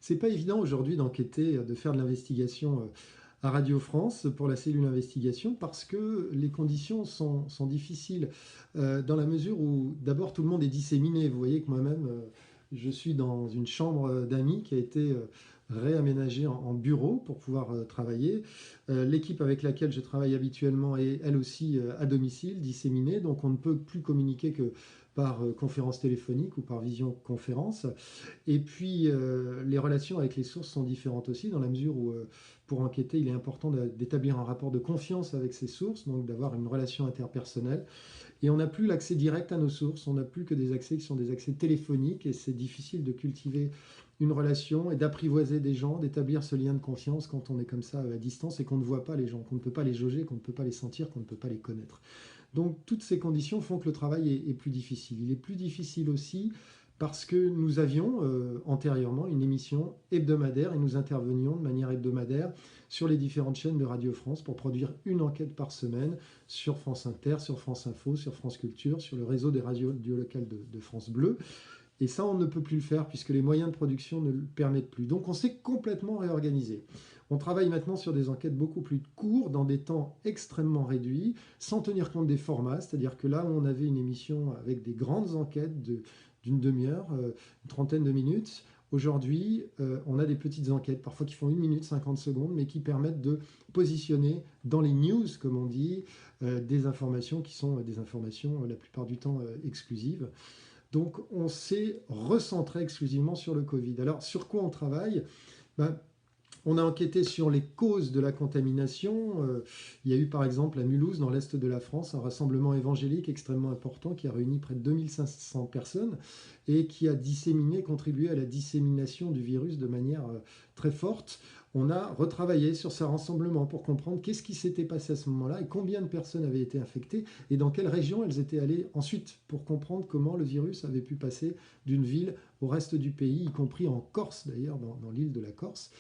C'est pas évident aujourd'hui d'enquêter, de faire de l'investigation à Radio France pour la cellule investigation parce que les conditions sont difficiles dans la mesure où d'abord tout le monde est disséminé. Vous voyez que moi-même, je suis dans une chambre d'amis qui a été réaménagée en bureau pour pouvoir travailler. L'équipe avec laquelle je travaille habituellement est elle aussi à domicile, disséminée, donc on ne peut plus communiquer que par conférence téléphonique ou par visioconférence. Et puis, les relations avec les sources sont différentes aussi, dans la mesure où, pour enquêter, il est important d'établir un rapport de confiance avec ces sources, donc d'avoir une relation interpersonnelle. Et on n'a plus l'accès direct à nos sources, on n'a plus que des accès qui sont des accès téléphoniques, et c'est difficile de cultiver une relation et d'apprivoiser des gens, d'établir ce lien de confiance quand on est comme ça à distance et qu'on ne voit pas les gens, qu'on ne peut pas les jauger, qu'on ne peut pas les sentir, qu'on ne peut pas les connaître. Donc toutes ces conditions font que le travail est plus difficile. Il est plus difficile aussi parce que nous avions antérieurement une émission hebdomadaire et nous intervenions de manière hebdomadaire sur les différentes chaînes de Radio France pour produire une enquête par semaine sur France Inter, sur France Info, sur France Culture, sur le réseau des radios locales de France Bleu. Et ça, on ne peut plus le faire puisque les moyens de production ne le permettent plus. Donc on s'est complètement réorganisé. On travaille maintenant sur des enquêtes beaucoup plus courtes, dans des temps extrêmement réduits, sans tenir compte des formats. C'est-à-dire que là où on avait une émission avec des grandes enquêtes d'une demi-heure, une trentaine de minutes, aujourd'hui, on a des petites enquêtes, parfois qui font 1 minute 50 secondes, mais qui permettent de positionner dans les news, comme on dit, des informations qui sont des informations la plupart du temps exclusives. Donc on s'est recentré exclusivement sur le Covid. Alors sur quoi on travaille? Ben, on a enquêté sur les causes de la contamination. Il y a eu par exemple à Mulhouse, dans l'est de la France, un rassemblement évangélique extrêmement important qui a réuni près de 2500 personnes et qui a contribué à la dissémination du virus de manière très forte. On a retravaillé sur ce rassemblement pour comprendre qu'est-ce qui s'était passé à ce moment-là et combien de personnes avaient été infectées et dans quelle région elles étaient allées ensuite pour comprendre comment le virus avait pu passer d'une ville au reste du pays, y compris en Corse d'ailleurs, dans l'île de la Corse.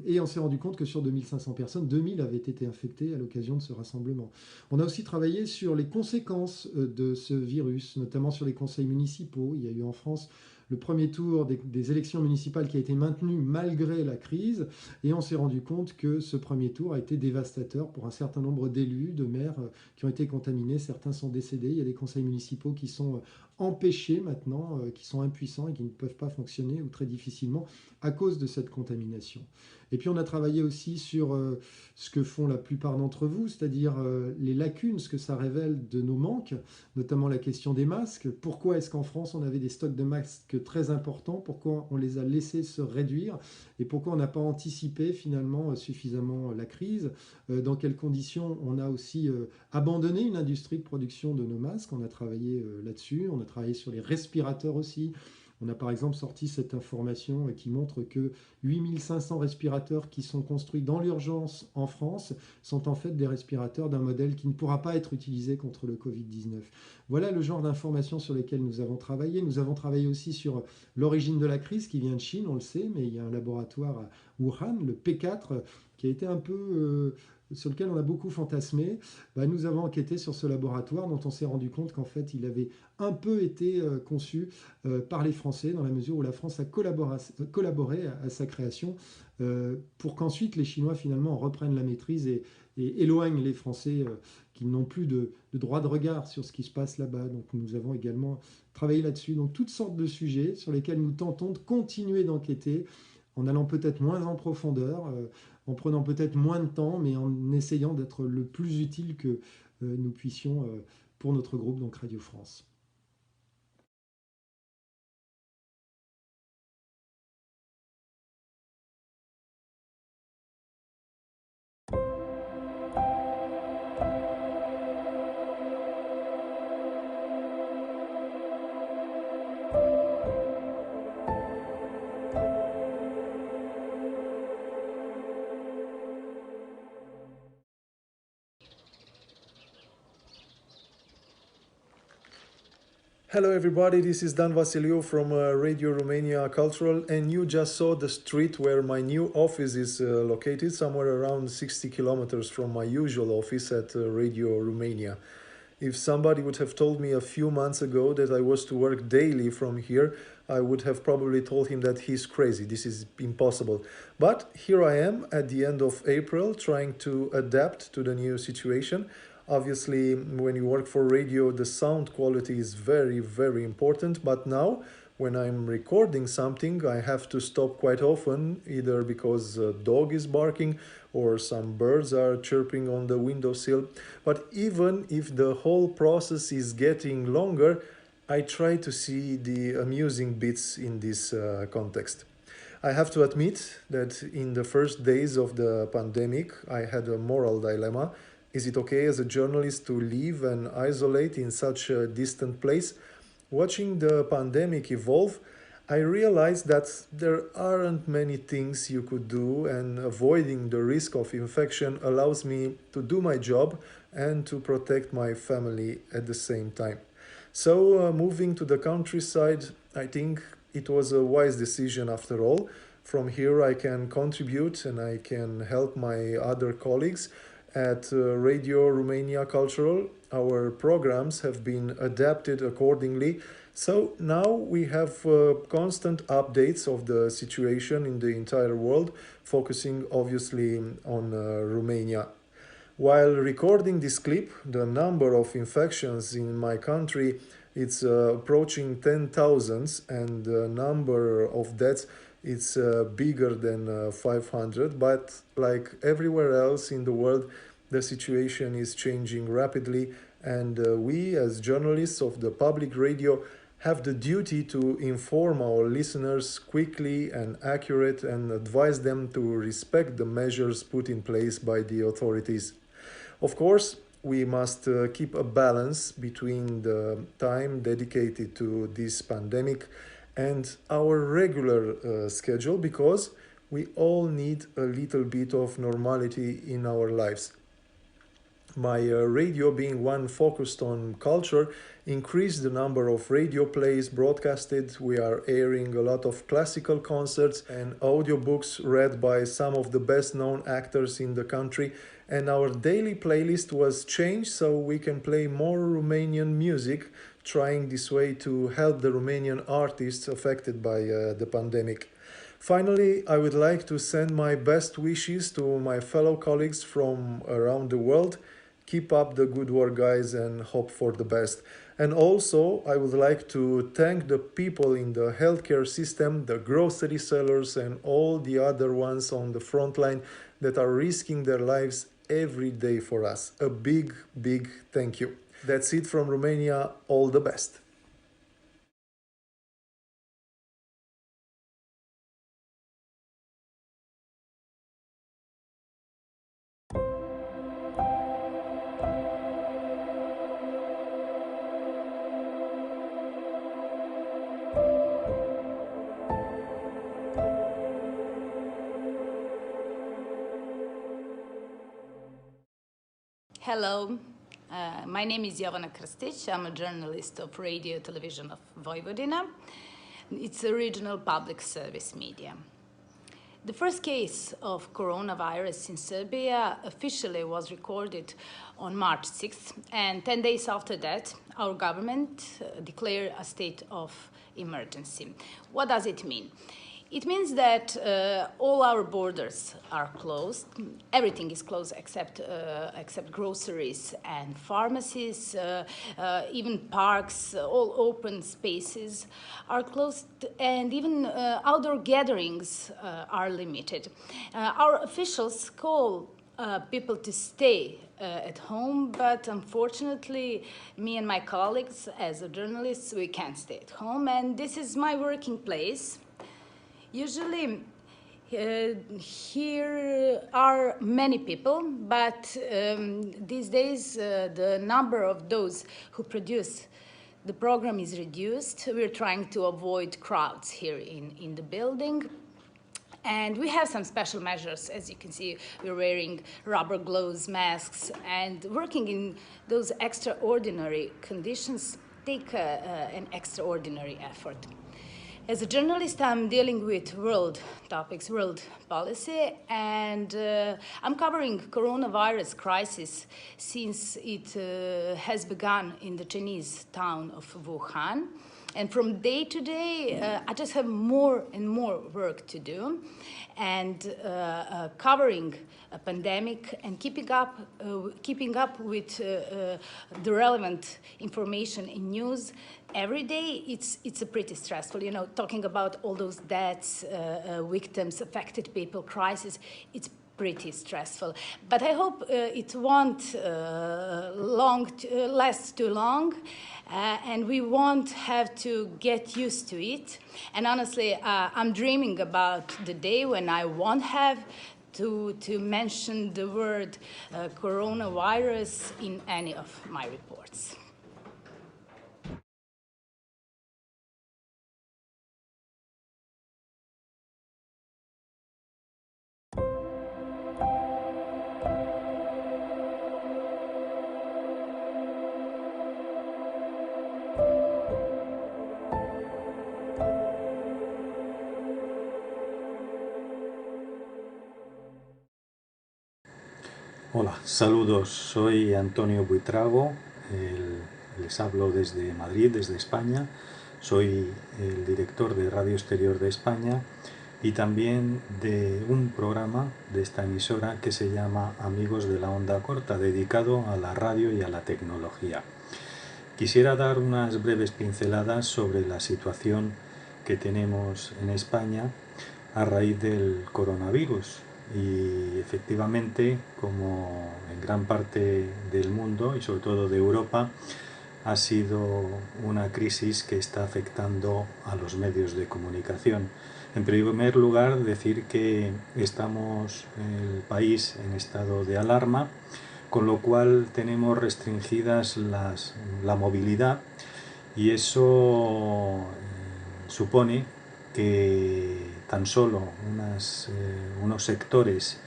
Et on s'est rendu compte que sur 2500 personnes, 2000 avaient été infectées à l'occasion de ce rassemblement. On a aussi travaillé sur les conséquences de ce virus, notamment sur les conseils municipaux. Il y a eu en France le premier tour des élections municipales qui a été maintenu malgré la crise, et on s'est rendu compte que ce premier tour a été dévastateur pour un certain nombre d'élus, de maires qui ont été contaminés. Certains sont décédés. Il y a des conseils municipaux qui sont empêchés maintenant, qui sont impuissants et qui ne peuvent pas fonctionner ou très difficilement à cause de cette contamination. Et puis on a travaillé aussi sur ce que font la plupart d'entre vous, c'est-à-dire les lacunes, ce que ça révèle de nos manques, notamment la question des masques. Pourquoi est-ce qu'en France on avait des stocks de masques très importants? Pourquoi on les a laissés se réduire? Et pourquoi on n'a pas anticipé finalement suffisamment la crise? Dans quelles conditions on a aussi abandonné une industrie de production de nos masques? On a travaillé là-dessus, on a travaillé sur les respirateurs aussi. On a par exemple sorti cette information qui montre que 8500 respirateurs qui sont construits dans l'urgence en France sont en fait des respirateurs d'un modèle qui ne pourra pas être utilisé contre le Covid-19. Voilà le genre d'informations sur lesquelles nous avons travaillé. Nous avons travaillé aussi sur l'origine de la crise qui vient de Chine, on le sait, mais il y a un laboratoire à Wuhan, le P4, qui a été un peu... sur lequel on a beaucoup fantasmé. Nous avons enquêté sur ce laboratoire dont on s'est rendu compte qu'en fait il avait un peu été conçu par les Français dans la mesure où la France a collaboré à sa création pour qu'ensuite les Chinois finalement reprennent la maîtrise et éloignent les Français qui n'ont plus de droit de regard sur ce qui se passe là-bas. Donc nous avons également travaillé là-dessus. Donc toutes sortes de sujets sur lesquels nous tentons de continuer d'enquêter en allant peut-être moins en profondeur, en prenant peut-être moins de temps, mais en essayant d'être le plus utile que nous puissions pour notre groupe, donc Radio France. Hello everybody, this is Dan Vasiliou from Radio Romania Cultural, and you just saw the street where my new office is located, somewhere around 60 kilometers from my usual office at Radio Romania. If somebody would have told me a few months ago that I was to work daily from here, I would have probably told him that he's crazy. This is impossible. But here I am at the end of April trying to adapt to the new situation. Obviously, when you work for radio, the sound quality is very, very important. But now, when I'm recording something, I have to stop quite often, either because a dog is barking or some birds are chirping on the windowsill. But even if the whole process is getting longer, I try to see the amusing bits in this context. I have to admit that in the first days of the pandemic, I had a moral dilemma. Is it okay as a journalist to live and isolate in such a distant place? Watching the pandemic evolve, I realized that there aren't many things you could do, and avoiding the risk of infection allows me to do my job and to protect my family at the same time. So, moving to the countryside, I think it was a wise decision after all. From here, I can contribute and I can help my other colleagues at Radio Romania Cultural. Our programs have been adapted accordingly. So now we have constant updates of the situation in the entire world, focusing obviously on Romania. While recording this clip, the number of infections in my country it's approaching 10,000 and the number of deaths it's bigger than 500. But like everywhere else in the world, the situation is changing rapidly, and we as journalists of the public radio have the duty to inform our listeners quickly and accurate and advise them to respect the measures put in place by the authorities. Of course, we must keep a balance between the time dedicated to this pandemic and our regular schedule, because we all need a little bit of normality in our lives. My radio, being one focused on culture, increased the number of radio plays broadcasted. We are airing a lot of classical concerts and audiobooks read by some of the best known actors in the country. And our daily playlist was changed so we can play more Romanian music, trying this way to help the Romanian artists affected by the pandemic. Finally, I would like to send my best wishes to my fellow colleagues from around the world. Keep up the good work, guys, and hope for the best. And also, I would like to thank the people in the healthcare system, the grocery sellers, and all the other ones on the front line that are risking their lives every day for us. A big, big thank you. That's it from Romania. All the best. Hello, my name is Jovana Krstic. I'm a journalist of Radio Television of Vojvodina. It's a regional public service media. The first case of coronavirus in Serbia officially was recorded on March 6th, and 10 days after that, our government declared a state of emergency. What does it mean? It means that all our borders are closed. Everything is closed except groceries and pharmacies. Even parks, all open spaces are closed, and even outdoor gatherings are limited. Our officials call people to stay at home, but unfortunately, me and my colleagues, as a journalist, we can't stay at home, and this is my working place. Usually, here are many people, but these days the number of those who produce the program is reduced. We're trying to avoid crowds here in the building. And we have some special measures. As you can see, we're wearing rubber gloves, masks, and working in those extraordinary conditions take an extraordinary effort. As a journalist, I'm dealing with world topics, world policy, and I'm covering coronavirus crisis since it has begun in the Chinese town of Wuhan. And from day to day, I just have more and more work to do, and covering a pandemic and keeping up with the relevant information in news every day. It's a pretty stressful. You know, talking about all those deaths, victims, affected people, crisis. It's pretty stressful, but I hope it won't last too long, and we won't have to get used to it. And honestly, I'm dreaming about the day when I won't have to mention the word coronavirus in any of my reports. Hola, saludos, soy Antonio Buitrago, les hablo desde Madrid, desde España, soy el director de Radio Exterior de España y también de un programa de esta emisora que se llama Amigos de la Onda Corta, dedicado a la radio y a la tecnología. Quisiera dar unas breves pinceladas sobre la situación que tenemos en España a raíz del coronavirus. Y efectivamente, como en gran parte del mundo y sobre todo de Europa, ha sido una crisis que está afectando a los medios de comunicación. En primer lugar, decir que estamos el país en estado de alarma, con lo cual tenemos restringidas la movilidad, y eso supone que tan solo unos sectores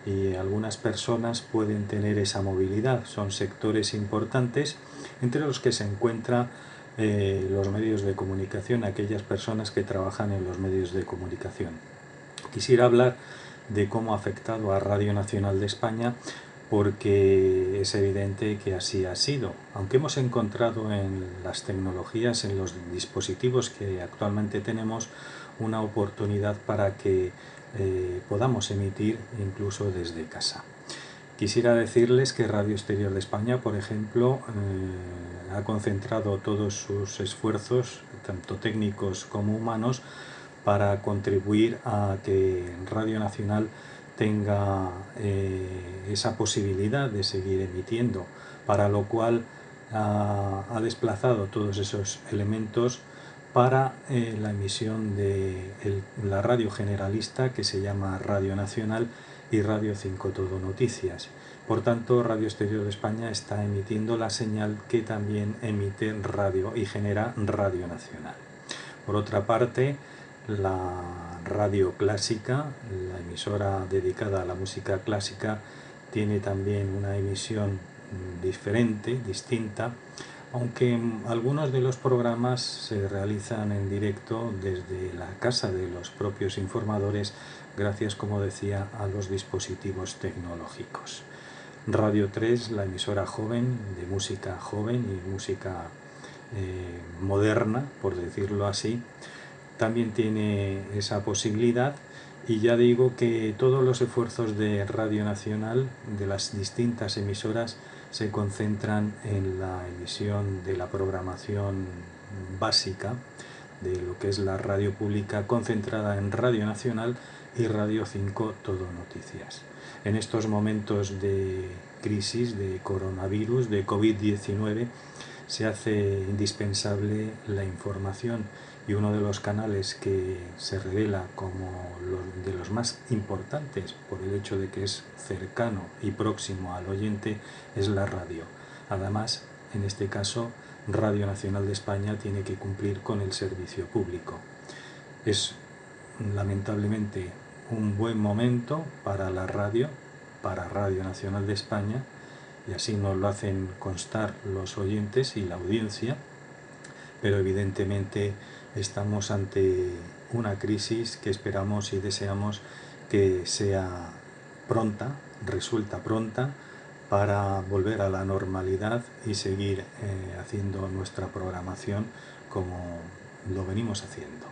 y algunas personas pueden tener esa movilidad. Son sectores importantes entre los que se encuentran los medios de comunicación, aquellas personas que trabajan en los medios de comunicación. Quisiera hablar de cómo ha afectado a Radio Nacional de España, porque es evidente que así ha sido. Aunque hemos encontrado en las tecnologías, en los dispositivos que actualmente tenemos, una oportunidad para que podamos emitir incluso desde casa. Quisiera decirles que Radio Exterior de España, por ejemplo, ha concentrado todos sus esfuerzos, tanto técnicos como humanos, para contribuir a que Radio Nacional tenga esa posibilidad de seguir emitiendo, para lo cual ha desplazado todos esos elementos para la emisión de la radio generalista, que se llama Radio Nacional, y Radio 5 Todo Noticias. Por tanto, Radio Exterior de España está emitiendo la señal que también emite radio y genera Radio Nacional. Por otra parte, la radio clásica, la emisora dedicada a la música clásica, tiene también una emisión diferente, distinta, aunque algunos de los programas se realizan en directo desde la casa de los propios informadores, gracias, como decía, a los dispositivos tecnológicos. Radio 3, la emisora joven, de música joven y música moderna, por decirlo así, también tiene esa posibilidad. Y ya digo que todos los esfuerzos de Radio Nacional, de las distintas emisoras, se concentran en la emisión de la programación básica de lo que es la radio pública, concentrada en Radio Nacional y Radio 5 Todo Noticias. En estos momentos de crisis, de coronavirus, de COVID-19, se hace indispensable la información, y uno de los canales que se revela como de los más importantes por el hecho de que es cercano y próximo al oyente es la radio. Además, en este caso, Radio Nacional de España tiene que cumplir con el servicio público. Es lamentablemente un buen momento para la radio, para Radio Nacional de España, y así nos lo hacen constar los oyentes y la audiencia, pero evidentemente estamos ante una crisis que esperamos y deseamos que sea pronta, resuelta pronta, para volver a la normalidad y seguir haciendo nuestra programación como lo venimos haciendo.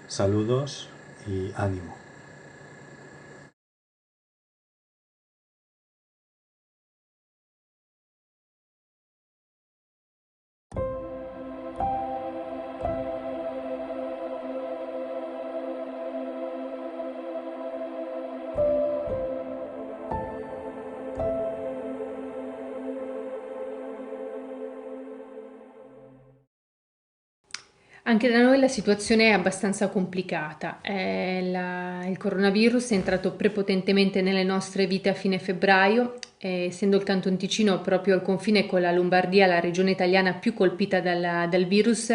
Saludos y ánimo. Anche da noi la situazione è abbastanza complicata. Il coronavirus è entrato prepotentemente nelle nostre vite a fine febbraio, essendo il Canton Ticino proprio al confine con la Lombardia, la regione italiana più colpita dal virus.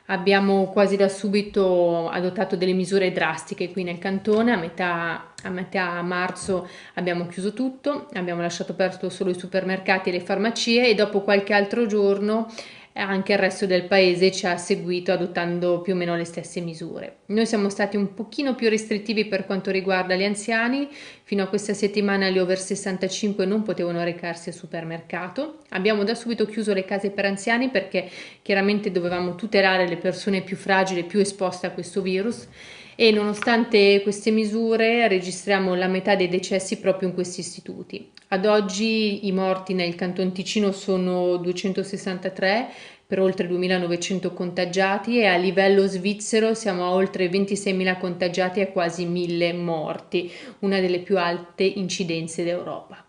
Abbiamo quasi da subito adottato delle misure drastiche qui nel cantone. A metà marzo abbiamo chiuso tutto, abbiamo lasciato aperto solo i supermercati e le farmacie, e dopo qualche altro giorno anche il resto del paese ci ha seguito adottando più o meno le stesse misure. Noi siamo stati un pochino più restrittivi per quanto riguarda gli anziani. Fino a questa settimana gli over 65 non potevano recarsi al supermercato. Abbiamo da subito chiuso le case per anziani perché chiaramente dovevamo tutelare le persone più fragili e più esposte a questo virus, e nonostante queste misure registriamo la metà dei decessi proprio in questi istituti. Ad oggi i morti nel Canton Ticino sono 263 per oltre 2.900 contagiati, e a livello svizzero siamo a oltre 26.000 contagiati e quasi 1.000 morti, una delle più alte incidenze d'Europa.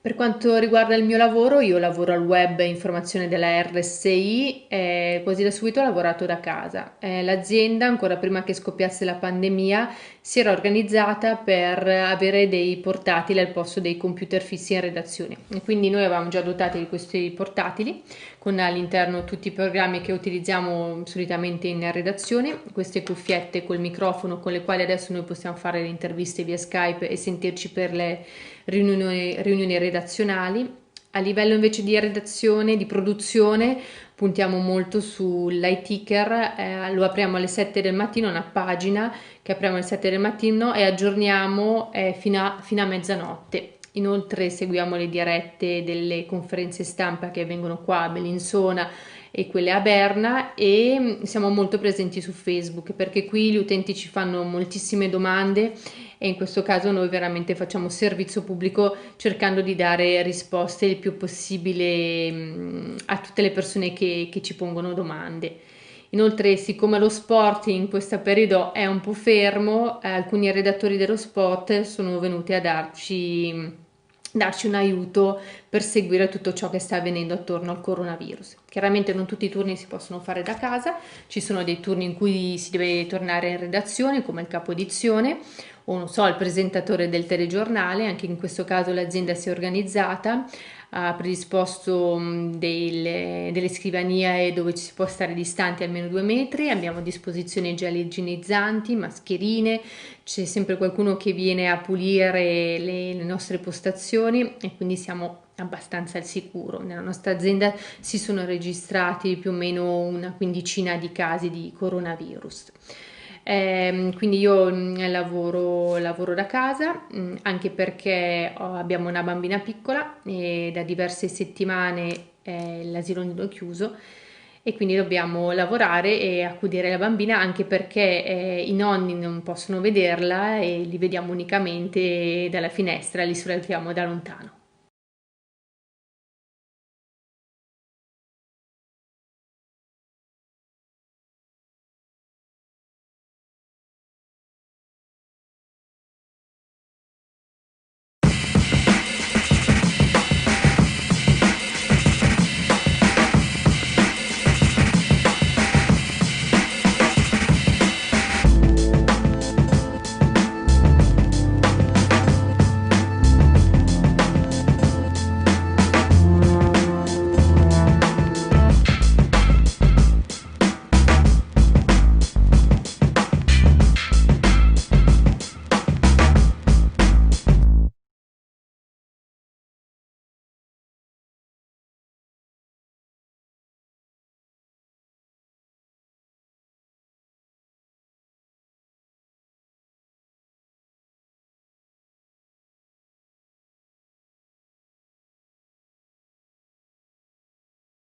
Per quanto riguarda il mio lavoro, io lavoro al web informazione della RSI, e quasi da subito ho lavorato da casa. L'azienda, ancora prima che scoppiasse la pandemia, si era organizzata per avere dei portatili al posto dei computer fissi in redazione. E quindi noi avevamo già dotati di questi portatili, con all'interno tutti i programmi che utilizziamo solitamente in redazione, queste cuffiette col microfono con le quali adesso noi possiamo fare le interviste via Skype e sentirci per le riunioni redazionali. A livello invece di redazione, di produzione, puntiamo molto sull'e-ticker, lo apriamo alle 7 del mattino, una pagina che apriamo alle 7 del mattino e aggiorniamo fino a mezzanotte. Inoltre seguiamo le dirette delle conferenze stampa che avvengono qua a Bellinzona e quelle a Berna, e siamo molto presenti su Facebook perché qui gli utenti ci fanno moltissime domande, e in questo caso noi veramente facciamo servizio pubblico cercando di dare risposte il più possibile a tutte le persone che ci pongono domande. Inoltre, siccome lo sport in questo periodo è un po' fermo, alcuni redattori dello sport sono venuti a darci un aiuto per seguire tutto ciò che sta avvenendo attorno al coronavirus. Chiaramente non tutti i turni si possono fare da casa, ci sono dei turni in cui si deve tornare in redazione, come il capo edizione o non so, il presentatore del telegiornale. Anche in questo caso l'azienda si è organizzata, ha predisposto delle scrivanie dove ci si può stare distanti almeno 2 metri, abbiamo a disposizione gel igienizzanti, mascherine, c'è sempre qualcuno che viene a pulire le nostre postazioni, e quindi siamo abbastanza al sicuro. Nella nostra azienda si sono registrati più o meno una quindicina di casi di coronavirus. Quindi io lavoro da casa, anche perché abbiamo una bambina piccola e da diverse settimane l'asilo nido è chiuso, e quindi dobbiamo lavorare e accudire la bambina, anche perché i nonni non possono vederla e li vediamo unicamente dalla finestra, li osserviamo da lontano.